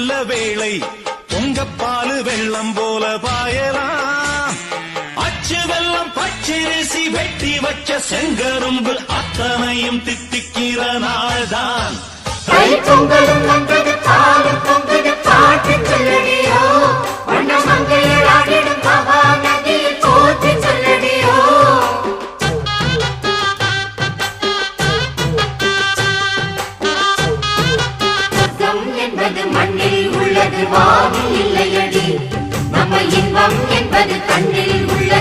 நல்ல வேளை பொங்கப்பாலு வெள்ளம் போல பாயலாம். அச்சு வெள்ளம் பச்சரிசி வெட்டி வச்ச செங்கரும்பு அத்தனையும் தித்திக்கிற நாள்தான். பொங்கலும் வந்தது பாலும் பொங்கது பாட்டு சொல்லடியோ வண்ண மங்கையராடிடும் மகா நதியில் போற்றி சொல்லடியோ. என்பது மண்ணில் உள்ளது வானில் இல்லையடி நம்ம இன்பம் என்பது கண்ணில் உள்ளது.